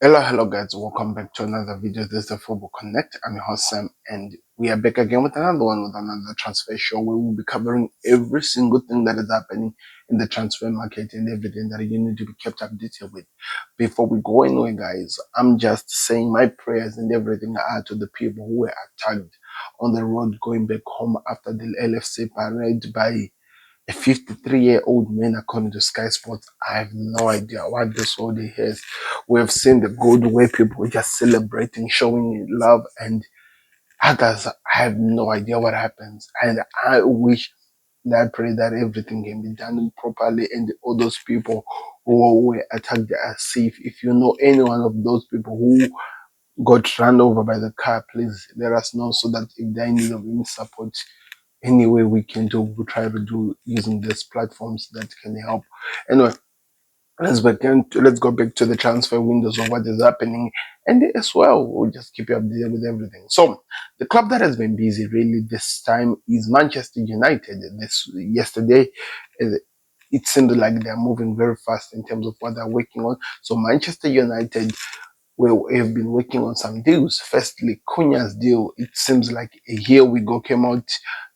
Hello guys, welcome back to another video. This is the Football Connect. I'm your host Sam, and we are back again with another one, with another transfer show where we'll be covering every single thing that is happening in the transfer market and everything that you need to be kept updated with. Before we go anywhere, guys, I'm just saying my prayers and everything are to the people who were attacked on the road going back home after the LFC parade by a 53-year-old man, according to Sky Sports. I have no idea what this all day is. We have seen the good way people are just celebrating, showing love, and others, I have no idea what happens. And I wish and I pray that everything can be done properly and all those people who were attacked are safe. If you know any one of those people who got run over by the car, please let us know so that if they're in need of any support, any way we can do, we try to do using these platforms that can help. Anyway, let's go back to the transfer windows of what is happening, and as well, we'll just keep you updated with everything. So, the club that has been busy really this time is Manchester United. This yesterday, uh, it seemed like they're moving very fast in terms of what they're working on. So, Manchester United we have been working on some deals. Firstly, Cunha's deal, it seems like a year ago came out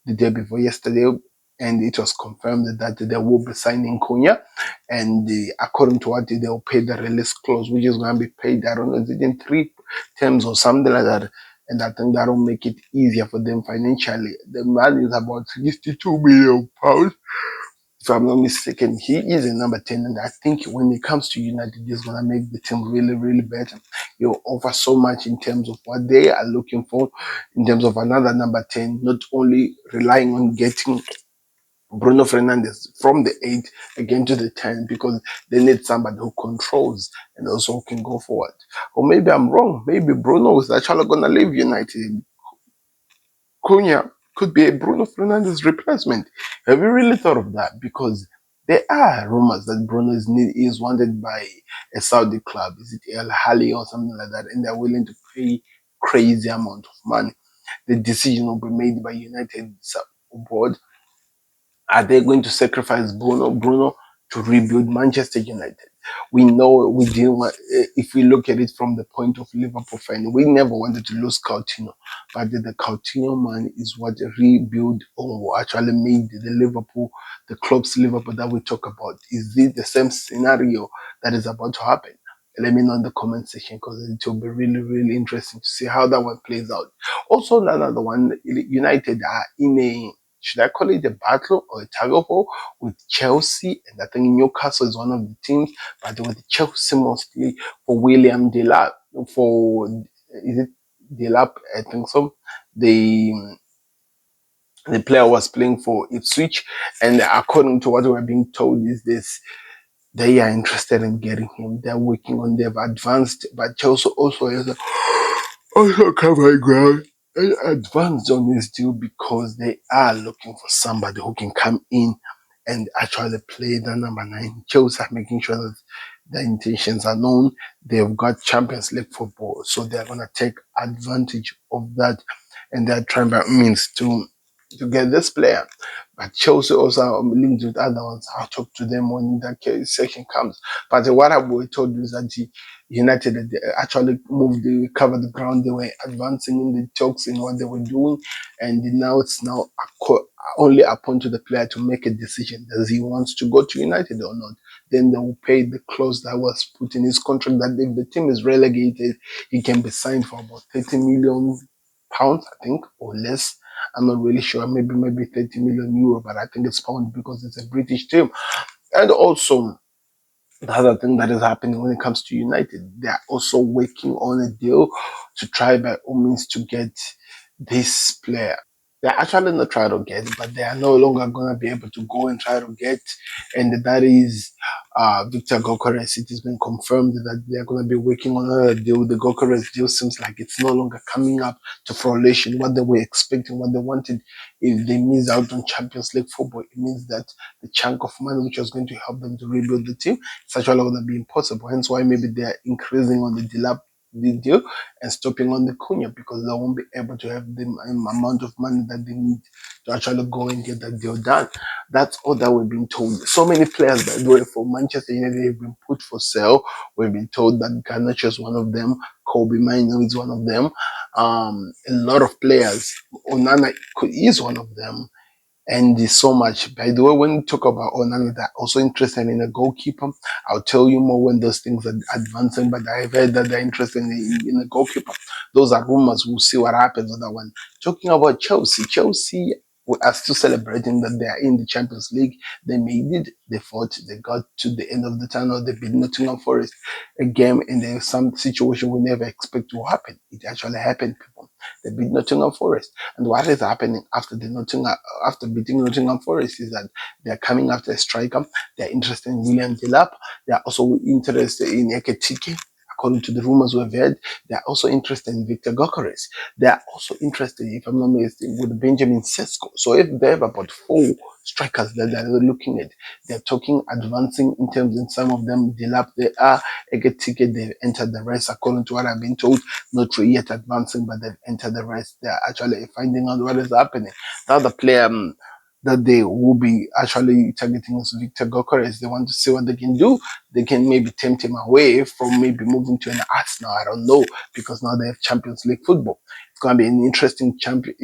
the day before yesterday, and it was confirmed that they will be signing Cunha, and according to what they'll pay the release clause, which is going to be paid, I don't know, is it in 3 terms or something like that, and I think that will make it easier for them financially. The man is about 62 million pounds, if I'm not mistaken. He is a number 10, and I think when it comes to United, he's going to make the team really, really better. He'll offer so much in terms of what they are looking for, in terms of another number 10, not only relying on getting Bruno Fernandes from the 8 again to the 10, because they need somebody who controls and also who can go forward. Or maybe I'm wrong. Maybe Bruno is actually going to leave United. Cunha could be a Bruno Fernandes replacement. Have you really thought of that? Because there are rumors that Bruno is wanted by a Saudi club. Is it El Hali or something like that? And they're willing to pay crazy amount of money. The decision will be made by United board. Are they going to sacrifice Bruno to rebuild Manchester United? We know we didn't want, if we look at it from the point of Liverpool fan, we never wanted to lose Coutinho. But the Coutinho man is what rebuild or actually made the Liverpool, the club's Liverpool that we talk about. Is it the same scenario that is about to happen? Let me know in the comment section, because it will be really, really interesting to see how that one plays out. Also, another one, United are in a, should I call it a battle or a tug of war with Chelsea? And I think Newcastle is one of the teams, but with Chelsea mostly for William Delap. Is it Delap? I think so. The player was playing for Ipswich, and according to what we're being told, is this: they are interested in getting him. They're working on. They've advanced, but Chelsea also has also covered ground and advanced on this deal because they are looking for somebody who can come in and actually play the number 9. Chelsea are making sure that the intentions are known. They've got Champions League football, so they're gonna take advantage of that, and they're trying by means to get this player. But Chelsea also are linked with other ones. I'll talk to them when that section comes. But what I was told is that United actually moved, they covered the ground, they were advancing in the talks in what they were doing, and now it's now only upon to the player to make a decision. Does he want to go to United or not? Then they will pay the clause that was put in his contract that if the team is relegated, he can be signed for about 30 million pounds, I think, or less. I'm not really sure. Maybe 30 million euro, but I think it's pound because it's a British team. And also, the other thing that is happening when it comes to United, they are also working on a deal to try by all means to get this player. They're actually not trying to get, but they are no longer going to be able to go and try to get, and that is Victor Gokeres. It has been confirmed that they're going to be working on another deal. The Gokeres deal seems like it's no longer coming up to fruition. What they were expecting, what they wanted, if they miss out on Champions League football, it means that the chunk of money which was going to help them to rebuild the team, it's actually going to be impossible. Hence why maybe they are increasing on the Delap the deal and stopping on the Cunha because they won't be able to have the amount of money that they need to actually go and get that deal done. That's all that we've been told. So many players that were for Manchester United have been put for sale. We've been told that Garnacho is one of them. Kobe Mino is one of them. A lot of players. Onana is one of them. And there's so much. By the way, when you talk about Onana, they're also interested in a goalkeeper. I'll tell you more when those things are advancing, but I've heard that they're interested in a goalkeeper. Those are rumors. We'll see what happens on that one. Talking about Chelsea we are still celebrating that they are in the Champions League. They made it. They fought. They got to the end of the tunnel. They beat Nottingham Forest a game, and there's some situation we never expect to happen. It actually happened, people. They beat Nottingham Forest. And what is happening after beating Nottingham Forest is that they're coming after a striker. They're interested in William Delap. They're also interested in Eketike. According to the rumors we've heard, they're also interested in Victor Gokores. They're also interested, if I'm not mistaken, with Benjamin Sesko. So if they have about 4 strikers that they're looking at, they're talking advancing in terms in some of them. Delap, they are Eketike, they've entered the race according to what I've been told. Not really yet advancing, but they've entered the race. They're actually finding out what is happening. The other player that they will be actually targeting is Victor Gokores. They want to see what they can do. They can maybe tempt him away from maybe moving to an Arsenal. I don't know, because now they have Champions League football. It's going to be an interesting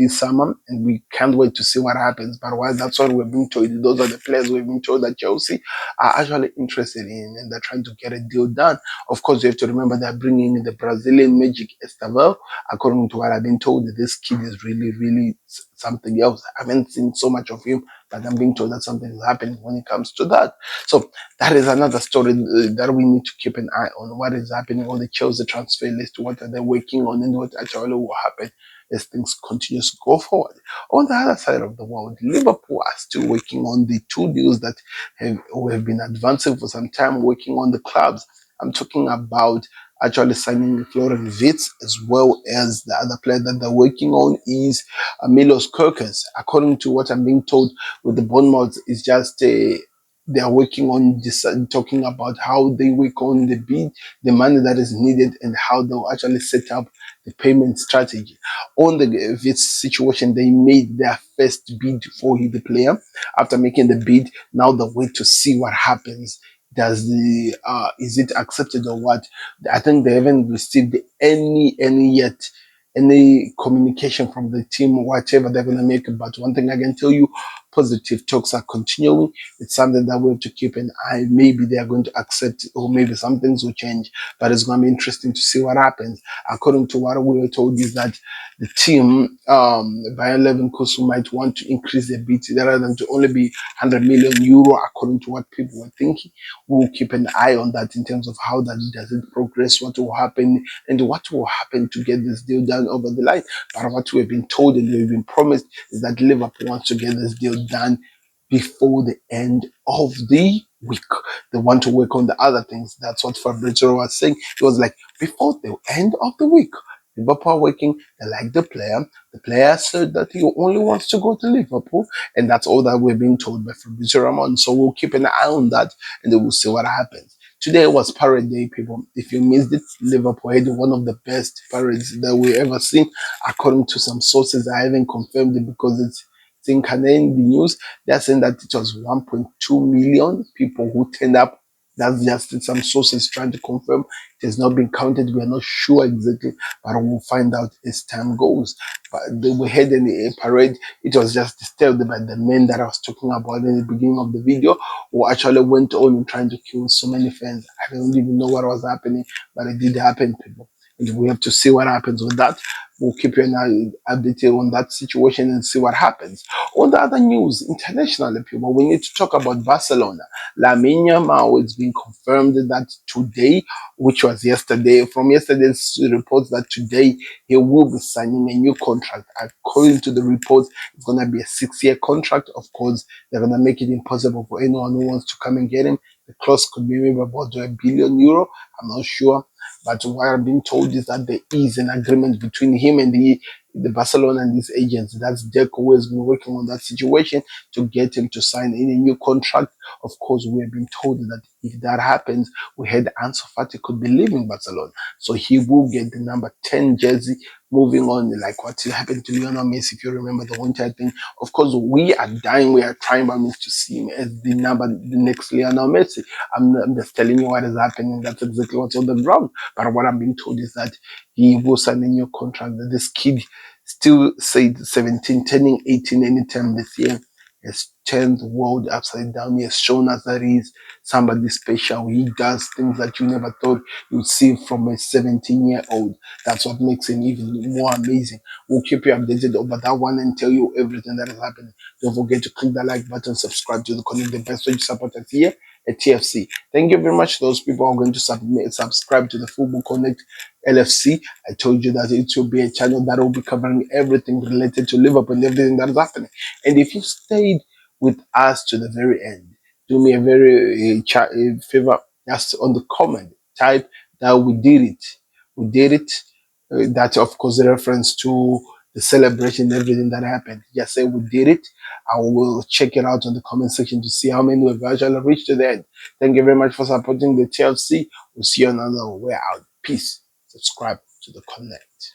summer, and we can't wait to see what happens. But while that's what we've been told, those are the players we've been told that Chelsea are actually interested in, and they're trying to get a deal done. Of course, you have to remember they're bringing in the Brazilian Magic Estaval. According to what I've been told, this kid is really, really something else. I haven't seen so much of him, but I'm being told that something is happening when it comes to that. So that is another story that we need to keep an eye on. What is happening on the Chelsea transfer list? What are they working on, and what actually will happen as things continue to go forward? On the other side of the world, Liverpool are still working on the 2 deals that have been advancing for some time, working on the clubs. I'm talking about actually signing Florian Wirtz, as well as the other player that they're working on is Milos Kerkers. According to what I'm being told with the Bournemouth, is just they are working on this, talking about how they work on the bid, the money that is needed, and how they'll actually set up the payment strategy. On the Wirtz situation, they made their first bid for the player. After making the bid, now they wait to see what happens. Does the is it accepted or what? I think they haven't received any yet any communication from the team or whatever they're gonna make. But one thing I can tell you, positive talks are continuing. It's something that we have to keep an eye. Maybe they are going to accept, or maybe some things will change. But it's gonna be interesting to see what happens. According to what we were told, is that the team, Bayer Leverkusen, might want to increase their bid rather than to only be 100 million euro, according to what people were thinking. We'll keep an eye on that in terms of how that does it progress, what will happen, and what will happen to get this deal done over the line. But what we have been told and we've been promised is that Liverpool wants to get this deal done before the end of the week. They want to work on the other things. That's what Fabrizio was saying. It was like before the end of the week. Liverpool are working. They like the player. The player said that he only wants to go to Liverpool, and that's all that we're being told by Fabrizio Ramon. So we'll keep an eye on that, and then we'll see what happens. Today was Parade Day, people. If you missed it, Liverpool had one of the best parades that we ever seen, according to some sources. I haven't confirmed it because it's in Canadian news. They're saying that it was 1.2 million people who turned up. That's just some sources trying to confirm. It has not been counted. We are not sure exactly, but we'll find out as time goes. But we had a parade. It was just disturbed by the men that I was talking about in the beginning of the video, who actually went on and trying to kill so many fans. I don't even know what was happening, but it did happen, people. And we have to see what happens with that. We'll keep you updated on that situation and see what happens. On the other news, internationally, people, we need to talk about Barcelona. Lamine Yamal, it's been confirmed that today, which was yesterday, from yesterday's reports, that today he will be signing a new contract. According to the reports, it's going to be a 6-year contract. Of course, they're going to make it impossible for anyone who wants to come and get him. The clause could be maybe about €1 billion. I'm not sure. But what I've been told is that there is an agreement between him and the the Barcelona and these agents. That's Deco who has been working on that situation to get him to sign any new contract. Of course, we have been told that if that happens, we heard Ansu Fati could be leaving Barcelona. So he will get the number 10 jersey. Moving on, like what happened to Lionel Messi, if you remember the winter thing. Of course, we are dying, we are trying by means to see him as the next Lionel Messi. I'm just telling you what is happening. That's exactly what's on the ground. But what I'm being told is that he will sign a new contract. That this kid still said 17, turning 18 anytime this year. Has turned the world upside down. He has shown us that he's somebody special. He does things that you never thought you'd see from a 17-year-old. That's what makes him even more amazing. We'll keep you updated over that one and tell you everything that is happening. Don't forget to click the like button, subscribe to the Connect, the best way to support us here at TFC. Thank you very much to those people who are going to subscribe to the Football Connect LFC. I told you that it will be a channel that will be covering everything related to Liverpool and everything that is happening. And if you stayed with us to the very end, do me a very a favor, just on the comment, type that we did it. We did it. That, of course, a reference to the celebration and everything that happened. Just say we did it. I will check it out on the comment section to see how many we've actually reached to the end. Thank you very much for supporting the TLC. We'll see you another way out. Peace. Subscribe to the Connect.